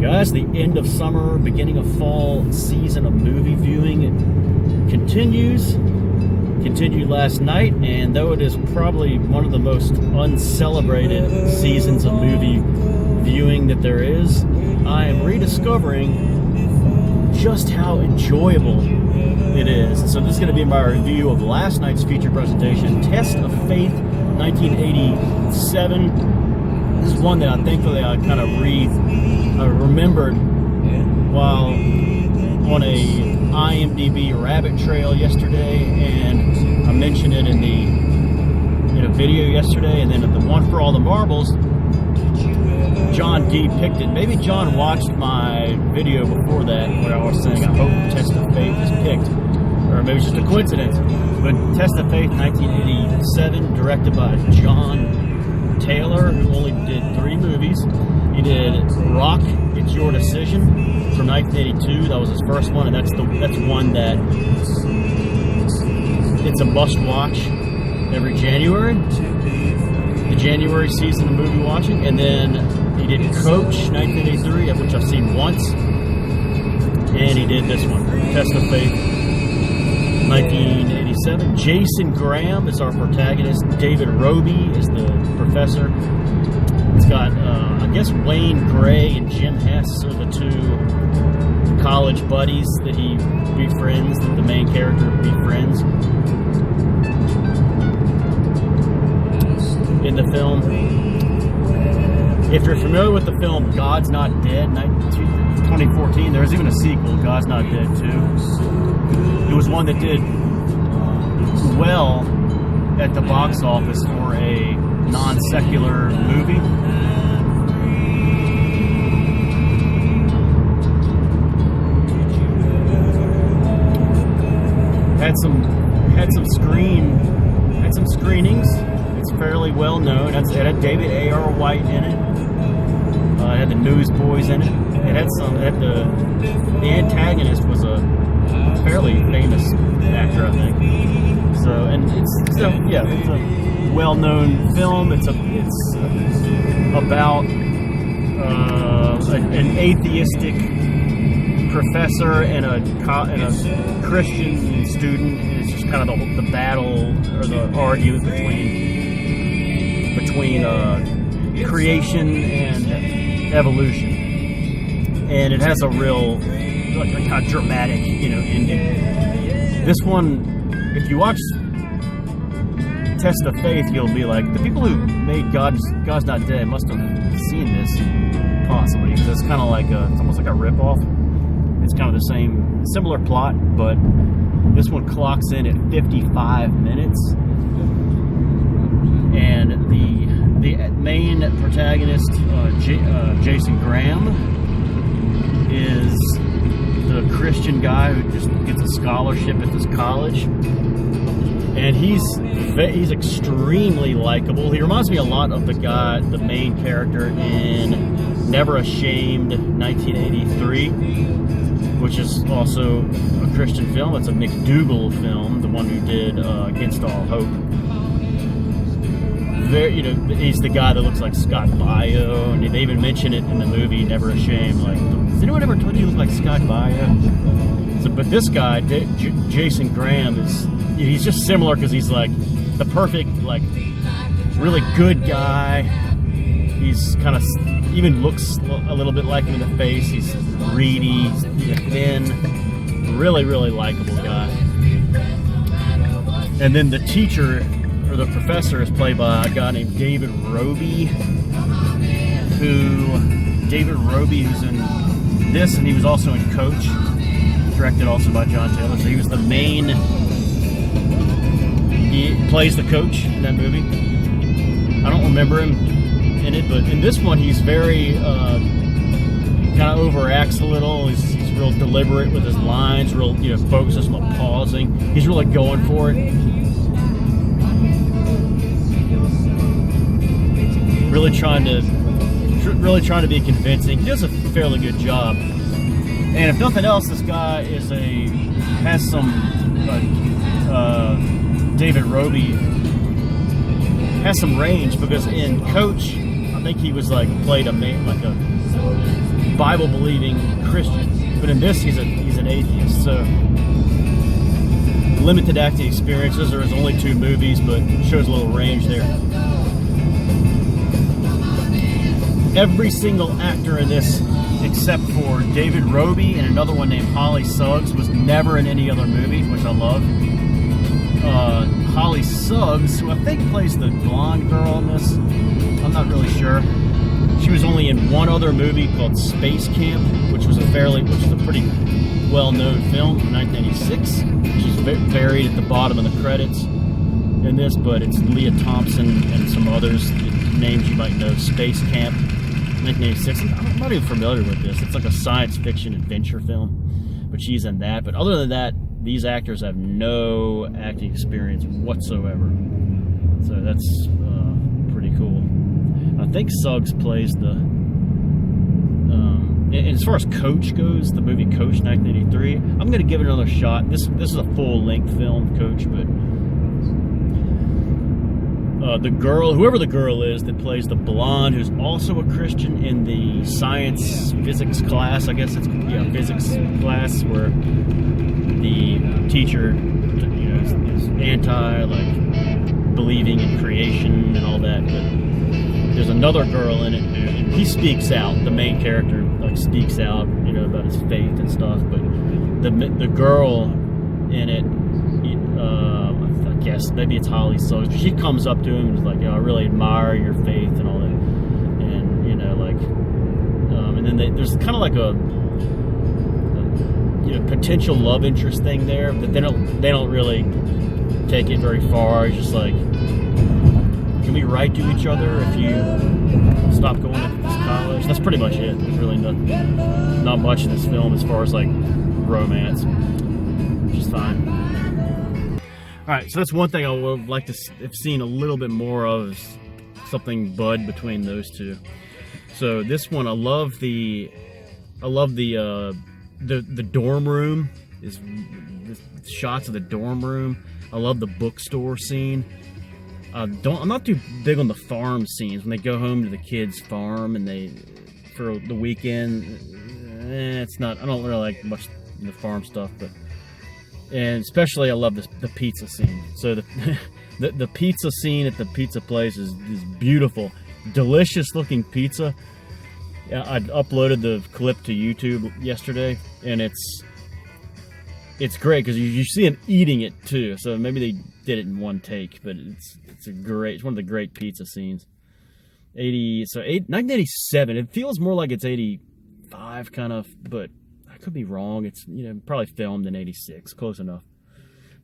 Guys, the end of summer, beginning of fall season of movie viewing continued last night, and though it is probably one of the most uncelebrated seasons of movie viewing that there is, I am rediscovering just how enjoyable it is. And so this is going to be my review of last night's feature presentation, Test of Faith, 1987. This is one that I kind of remembered while on a IMDb rabbit trail yesterday, and I mentioned it in a video yesterday, and then at the One for All the Marbles, John D picked it. Maybe John watched my video before that where I was saying I hope Test of Faith is picked, or maybe it's just a coincidence. But Test of Faith 1987, directed by John Taylor, who only did 3 movies. He did Rock, It's Your Decision from 1982. That was his first one, and that's one that it's a must-watch every January. The January season of movie watching. And then he did Coach, 1983, of which I've seen once. And he did this one, Test of Faith, 1987. Jason Graham is our protagonist. David Roby is the professor. It's got, I guess, Wayne Gray and Jim Hess are the 2 college buddies that he befriends, that the main character befriends in the film. If you're familiar with the film God's Not Dead, 2014, there's even a sequel, God's Not Dead 2. It was one that did well at the box office for a non-secular movie. Had some screenings. It's fairly well known. It had David A.R. White in it. It had the Newsboys in it. The antagonist was a fairly famous actor, I think. So, and it's a well-known film. It's about an atheistic professor and a Christian student. And it's just kind of the battle or the argument between creation and evolution. And it has a real kind of dramatic, ending. This one, if you watch Test of Faith, you'll be like, the people who made God's Not Dead must have seen this, possibly, because it's kind of like it's almost like a ripoff. It's kind of the similar plot, but this one clocks in at 55 minutes, and the main protagonist, Jason Graham, is the Christian guy who just gets a scholarship at this college, and he's extremely likable. He reminds me a lot of the main character in Never Ashamed, 1983, which is also a Christian film. It's a McDougall film, the one who did Against All Hope. He's the guy that looks like Scott Baio, and they even mention it in the movie Never Ashamed. Like, has anyone ever told you you look like Scott Baio? But this guy, Jason Graham, he's just similar because he's like the perfect, like, really good guy. He's kind of even looks a little bit like him in the face. He's greedy, he's thin, really, really likable guy. And then the teacher, or the professor, is played by a guy named David Roby, who's in this, and he was also in Coach, directed also by John Taylor. So he was he plays the coach in that movie. I don't remember him in it, but in this one he's very kind of overacts a little. He's real deliberate with his lines, real focuses on pausing. He's really going for it. Really trying to be convincing. He does a fairly good job. And if nothing else, this guy has some David Roby has some range, because in Coach, I think he was played a Bible believing Christian, but in this he's an atheist. So limited acting experiences. There was only 2 movies, but shows a little range there. Every single actor in this, except for David Roby and another one named Holly Suggs, was never in any other movie, which I love. Holly Suggs, who I think plays the blonde girl in this, I'm not really sure. She was only in one other movie called Space Camp, which was a pretty well-known film from 1986. She's buried at the bottom of the credits in this, but it's Leah Thompson and some others, names you might know. Space Camp, 1986. I'm not even familiar with this. It's like a science fiction adventure film, but she's in that. But other than that, these actors have no acting experience whatsoever. So that's pretty cool. I think Suggs plays the... and as far as Coach goes, the movie Coach, 1983, I'm going to give it another shot. This is a full-length film, Coach, but... the girl, whoever the girl is that plays the blonde, who's also a Christian in the physics class, I guess it's, yeah, physics class, where the teacher, you know, is anti, like, believing in creation and all that, but there's another girl in it who, and he speaks out, the main character, like, speaks out, you know, about his faith and stuff, but the girl in it, I guess maybe it's Holly Suggs, but she comes up to him and is like, you know, I really admire your faith and all that, and, you know, like, and then there's kind of like a you know, potential love interest thing there, but they don't really take it very far. It's just like, can we write to each other if you stop going to this college? That's pretty much it. There's really not much in this film as far as like romance, which is fine. All right, so that's one thing I would like to have seen a little bit more of, is something bud between those two. So this one, I love the dorm room, is the shots of the dorm room. I love the bookstore scene. I'm not too big on the farm scenes when they go home to the kids' farm and they for the weekend. It's not. I don't really like much the farm stuff, but and especially I love the pizza scene. So the pizza scene at the pizza place is beautiful, delicious looking pizza. I uploaded the clip to YouTube yesterday, and it's great because you see him eating it too. So maybe they did it in one take, but it's one of the great pizza scenes. 1987. It feels more like it's 85 kind of, but I could be wrong. It's, you know, probably filmed in 86, close enough.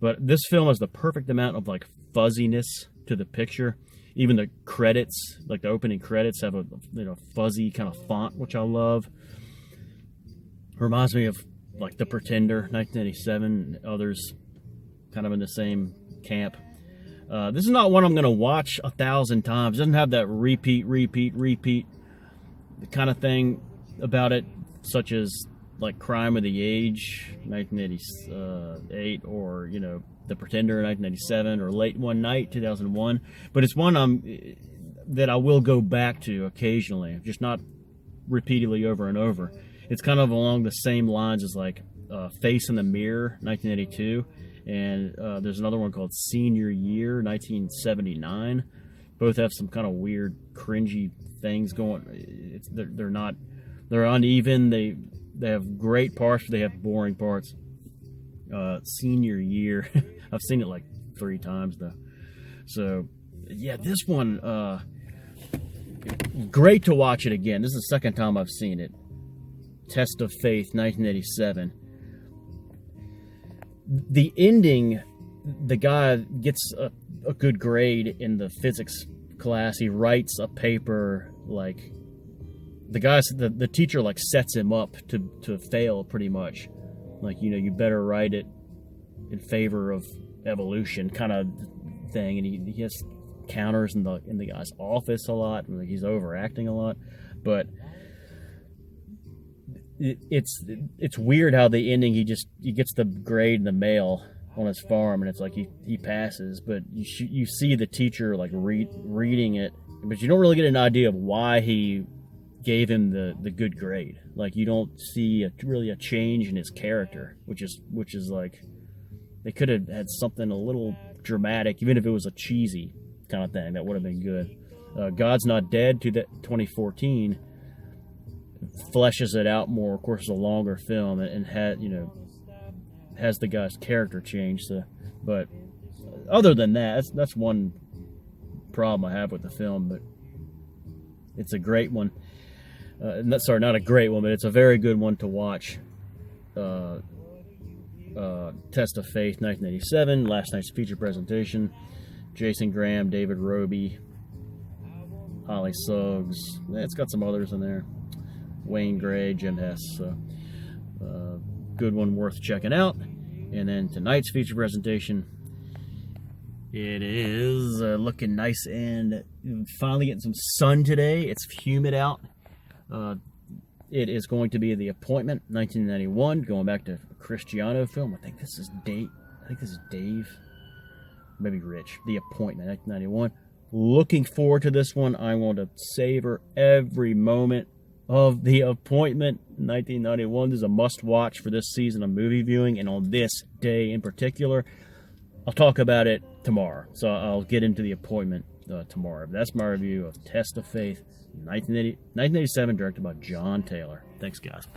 But this film has the perfect amount of like fuzziness to the picture. Even the credits, like the opening credits, have a, you know, fuzzy kind of font, which I love. Reminds me of like The Pretender, 1987, and others kind of in the same camp. This is not one I'm going to watch 1,000 times. It doesn't have that repeat kind of thing about it, such as like Crime of the Age, 1988, or, you know, The Pretender, 1987, or Late One Night, 2001. But it's one that I will go back to occasionally, just not repeatedly over and over. It's kind of along the same lines as like Face in the Mirror, 1982, and there's another one called Senior Year, 1979. Both have some kind of weird, cringy things going. They're uneven. They have great parts, but they have boring parts. Senior Year, I've seen it like 3 times though. So yeah, this one, great to watch it again. This is the second time I've seen it. Test of Faith, 1987. The ending, the guy gets a good grade in the physics class. He writes a paper, like the teacher like sets him up to fail pretty much. Like, you know, you better write it in favor of evolution kind of thing. And he has counters in the guy's office a lot. Like, he's overacting a lot, but it's weird how the ending, he gets the grade in the mail on his farm, and it's like he passes, but you see the teacher like reading it, but you don't really get an idea of why he gave him the good grade. Like, you don't see really a change in his character, which is like, they could have had something a little dramatic, even if it was a cheesy kind of thing. That would have been good. God's Not Dead, 2014, fleshes it out more. Of course, it's a longer film and has the guy's character change. So, but other than that, that's one problem I have with the film. But it's a great one. Sorry, not a great one, but it's a very good one to watch. Test of Faith, 1987, last night's feature presentation. Jason Graham, David Roby, Holly Suggs. It's got some others in there. Wayne Gray, Jim Hess. So, good one, worth checking out. And then tonight's feature presentation. It is looking nice and finally getting some sun today. It's humid out. It is going to be The Appointment, 1991, going back to a Cristiano film. I think this is Dave. Maybe Rich. The Appointment, 1991. Looking forward to this one. I want to savor every moment of The Appointment, 1991. This is a must-watch for this season of movie viewing, and on this day in particular. I'll talk about it tomorrow, so I'll get into The Appointment tomorrow. That's my review of Test of Faith, 1987, directed by John Taylor. Thanks, guys.